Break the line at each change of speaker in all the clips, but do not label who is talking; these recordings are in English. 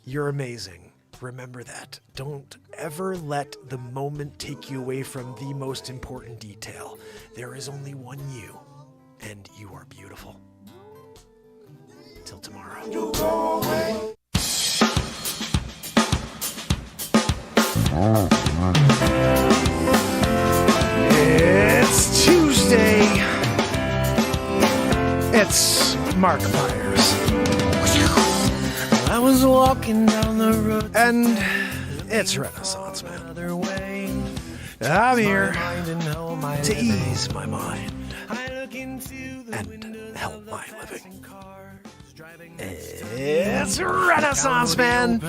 You're amazing. Remember that. Don't ever let the moment take you away from the most important detail. There is only one you, and you are beautiful. Till tomorrow. It's Tuesday. It's Mark Myers. I was walking down the road and it's Renaissance Man. I'm here to ease my mind and help my living. It's Renaissance Man.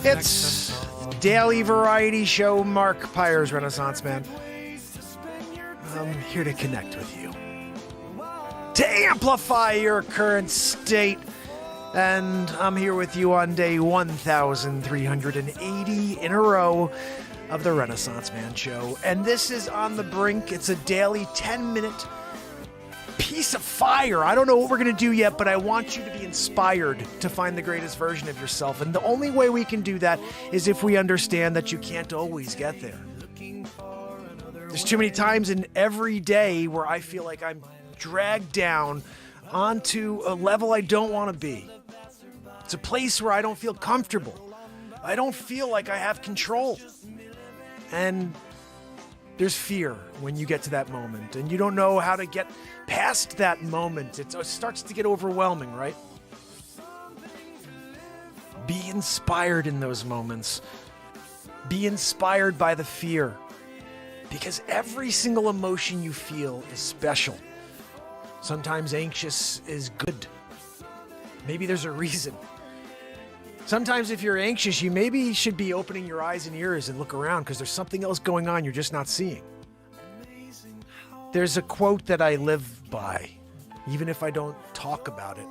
It's daily variety show Mark Pyers Renaissance Man. I'm here to connect with you, to amplify your current state. And I'm here with you on day 1,380 in a row of the Renaissance Man Show. And this is On the Brink. It's a daily 10-minute piece of fire. I don't know what we're going to do yet, but I want you to be inspired to find the greatest version of yourself. And the only way we can do that is if we understand that you can't always get there. There's too many times in every day where I feel like I'm dragged down onto a level I don't want to be. It's a place where I don't feel comfortable. I don't feel like I have control. And there's fear when you get to that moment, and you don't know how to get past that moment. It starts to get overwhelming, right? Be inspired in those moments. Be inspired by the fear, because every single emotion you feel is special. Sometimes anxious is good. Maybe there's a reason. Sometimes if you're anxious, you maybe should be opening your eyes and ears and look around, because there's something else going on you're just not seeing. There's a quote that I live by, even if I don't talk about it.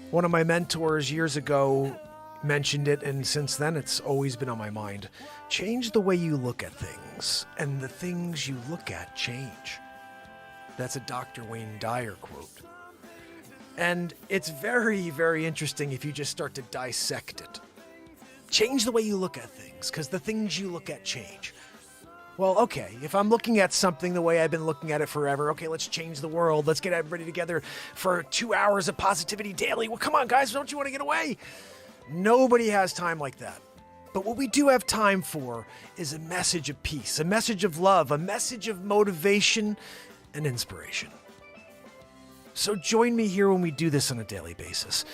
One of my mentors years ago mentioned it, and since then it's always been on my mind. Change the way you look at things, and the things you look at change. That's a Dr. Wayne Dyer quote. And it's very, very interesting if you just start to dissect it. Change the way you look at things, because the things you look at change. Well, okay, if I'm looking at something the way I've been looking at it forever, okay, let's change the world. Let's get everybody together for 2 hours of positivity daily. Well, come on, guys, don't you want to get away? Nobody has time like that. But what we do have time for is a message of peace, a message of love, a message of motivation and inspiration. So join me here when we do this on a daily basis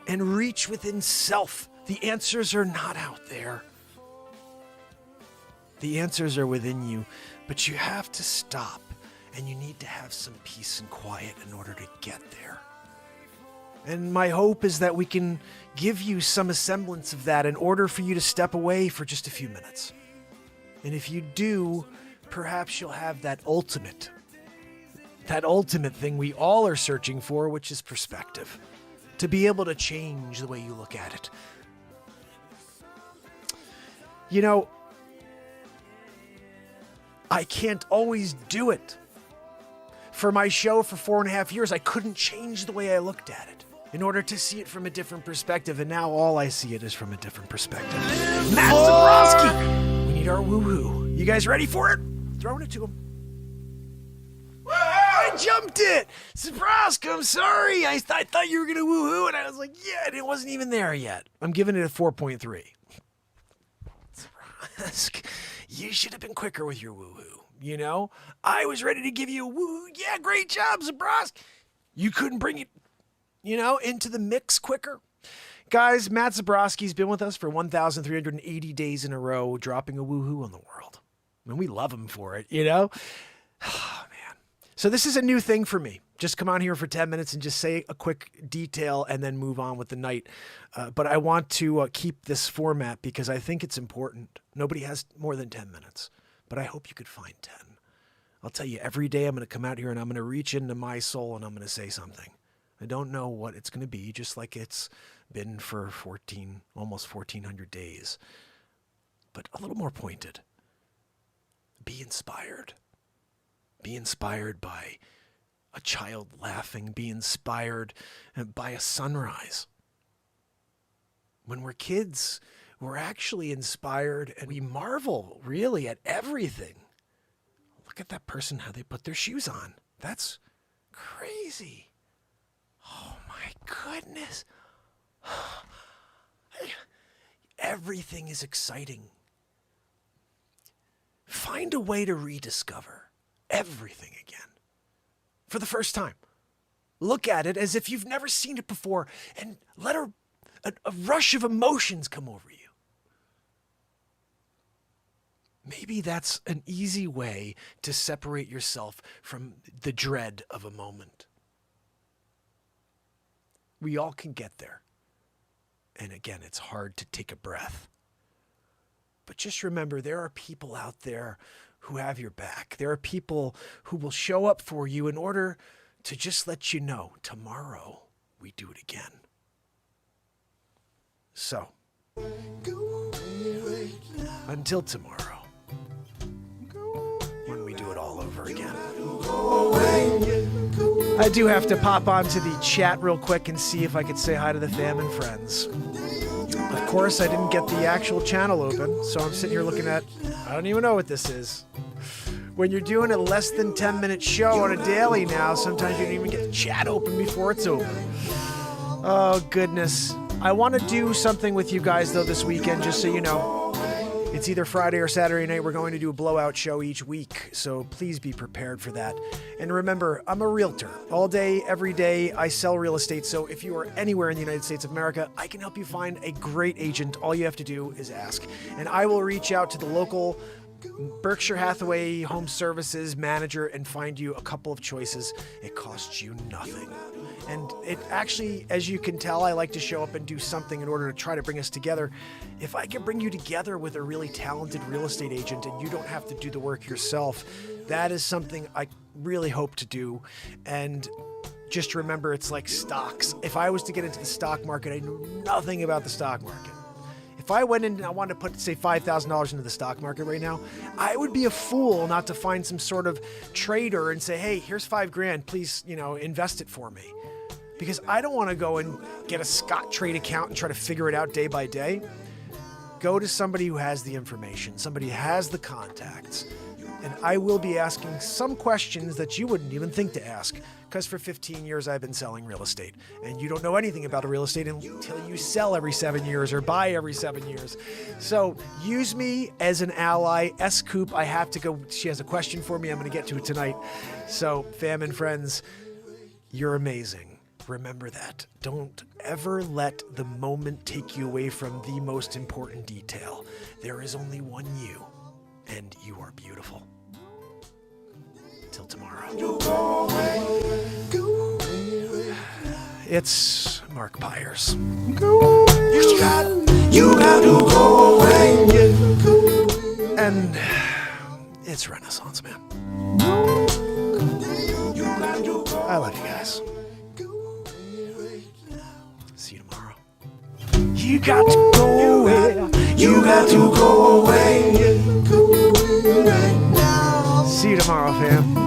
and reach within self. The answers are not out there. The answers are within you, but you have to stop, and you need to have some peace and quiet in order to get there. And my hope is that we can give you some semblance of that in order for you to step away for just a few minutes. And if you do, perhaps you'll have that ultimate thing we all are searching for, which is perspective. To be able to change the way you look at it. You know, I can't always do it. For my show for 4.5 years, I couldn't change the way I looked at it in order to see it from a different perspective, and now all I see it is from a different perspective. Matt Zabrowski! We need our woo-hoo. You guys ready for it? Throwing it to him. I jumped it! Zabrowski, I'm sorry! I thought you were going to woo-hoo, and I was like, yeah, and it wasn't even there yet. I'm giving it a 4.3. Zabrowski, you should have been quicker with your woo-hoo, you know? I was ready to give you a woo-hoo. Yeah, great job, Zabrowski. You couldn't bring it, into the mix quicker? Guys, Matt Zabrowski's been with us for 1,380 days in a row, dropping a woo-hoo on the world. And we love him for it, Oh, man. So this is a new thing for me. Just come on here for 10 minutes and just say a quick detail and then move on with the night. But I want to keep this format because I think it's important. Nobody has more than 10 minutes, but I hope you could find 10. I'll tell you, every day I'm going to come out here and I'm going to reach into my soul and I'm going to say something. I don't know what it's going to be, just like it's been for almost 1,400 days, but a little more pointed. Be inspired. Be inspired by a child laughing. Be inspired by a sunrise. When we're kids, we're actually inspired and we marvel really at everything. Look at that person, how they put their shoes on. That's crazy. Oh my goodness. Everything is exciting. Find a way to rediscover everything again for the first time. Look at it as if you've never seen it before and let a rush of emotions come over you. Maybe that's an easy way to separate yourself from the dread of a moment. We all can get there. And again, it's hard to take a breath. But just remember, there are people out there who have your back. There are people who will show up for you in order to just let you know, tomorrow we do it again. So, until tomorrow, when we do it all over again. I do have to pop onto the chat real quick and see if I could say hi to the fam and friends. Of course, I didn't get the actual channel open, so I'm sitting here looking at, I don't even know what this is. When you're doing a less than 10-minute show on a daily now, sometimes you don't even get the chat open before it's open. Oh, goodness. I want to do something with you guys, though, this weekend, just so you know. It's either Friday or Saturday night. We're going to do a blowout show each week, so please be prepared for that. And remember, I'm a realtor. All day, every day, I sell real estate, so if you are anywhere in the United States of America, I can help you find a great agent. All you have to do is ask. And I will reach out to the local Berkshire Hathaway Home Services manager and find you a couple of choices. It costs you nothing. And it actually, as you can tell, I like to show up and do something in order to try to bring us together. If I can bring you together with a really talented real estate agent and you don't have to do the work yourself, that is something I really hope to do. And just remember, it's like stocks. If I was to get into the stock market, I knew nothing about the stock market. If I went in and I wanted to put, say, $5,000 into the stock market right now, I would be a fool not to find some sort of trader and say, hey, here's $5,000, please, invest it for me. Because I don't want to go and get a Scottrade account and try to figure it out day by day. Go to somebody who has the information, somebody who has the contacts. And I will be asking some questions that you wouldn't even think to ask. Because for 15 years, I've been selling real estate. And you don't know anything about a real estate until you sell every 7 years or buy every 7 years. So use me as an ally. S-Coop, I have to go. She has a question for me. I'm going to get to it tonight. So, fam and friends, you're amazing. Remember that. Don't ever let the moment take you away from the most important detail. There is only one you, and you are beautiful. Till tomorrow. It's Mark Byers. You got to go away. And it's Renaissance Man. I love you guys. See you tomorrow. You got to go away. You got to go away. See you tomorrow, fam.